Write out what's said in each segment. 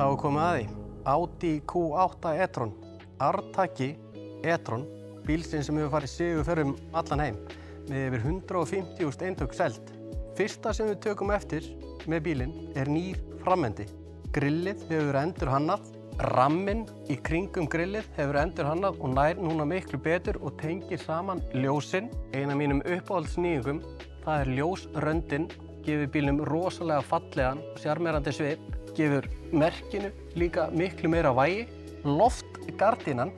Þá er komið að því. Audi Q8 e-tron. Arftaki e-tron, bílsins sem hefur farið sigurferð allan heim með yfir 150.000 eintök selt. Fyrsta sem við tökum eftir með bílinn er nýr framendi. Grillið hefur verið endurhannað, ramminn í kringum grillið hefur verið endurhannað og nær núna miklu betur og tengir saman ljósin. Ein af mínum uppáhaldsnýjungum, það er ljósröndin, gefur bílnum rosalega fallegan og sjarmerandi svip, gefur merkinu líka miklu meira vægi. Loftgardínan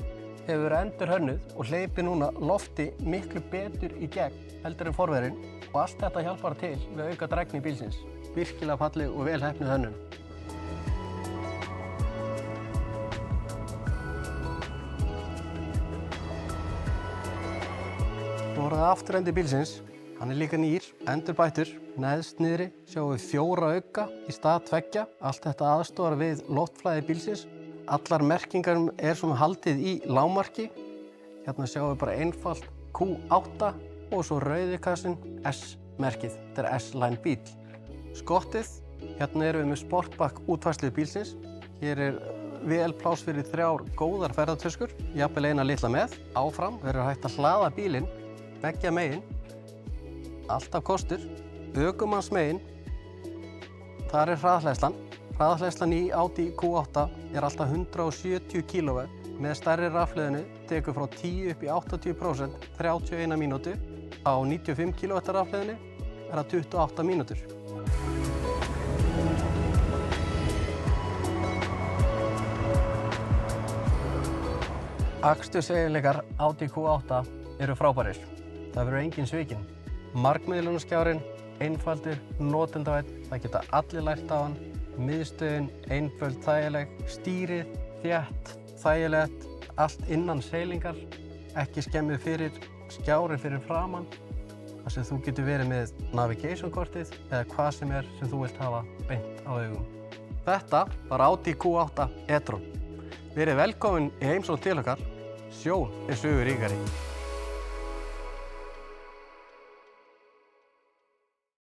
hefur verið endurhönnuð og hleypir núna lofti miklu betur í gegn heldur en forverinn og allt þetta hjálpar til við að auka drægni bílsins. Virkilega falleg og vel heppnuð hönnun. Svo er það afturendi bílsins. Hann er líka nýr, endurbættur. Neðst niðri sjáum við 4 auka í stað 2. Allt þetta aðstoðar við loftflæði bílsins. Allar merkingar er svona haldið í lágmarki. Hérna sjáum við bara einfalt Q8 og svo rauði kassinn S-merkið. Þetta er S-line bíl. Skottið, hérna erum við með sportback útfærslu bílsins. Hér er vel pláss fyrir 3 góðar ferðartöskur, jafnvel eina litla með. Áfram verður hægt að hlaða bílinn beggja megin. Alltaf kostur. Ökumannsmegin, þar er hraðhleðslan. Hraðhleðslan í Audi Q8 er alltaf 170 kW. Með stærri rafhlöðinu tekur frá 10 upp í 80%, 31 mínútu. Á 95 kW rafhlöðinu er það 28 mínútur. Aksturseiginleikar Audi Q8 eru frábærir. Það verður engin svikinn. Markmiðlunarskjárinn, einfaldur, notendavænn, það geta allir lært á hann. Miðstöðin, einföld, þægileg, stýrið, þétt, þægilegt, allt innan seilingar, ekki skemmið fyrir, skjárinn fyrir framan, þar sem þú getur verið með navigation-kortið eða hvað sem er sem þú vilt hafa beint á augum. Þetta var Audi Q8 e-tron. Verið velkomin í heimsókn til okkar. Sjón er sögu ríkari.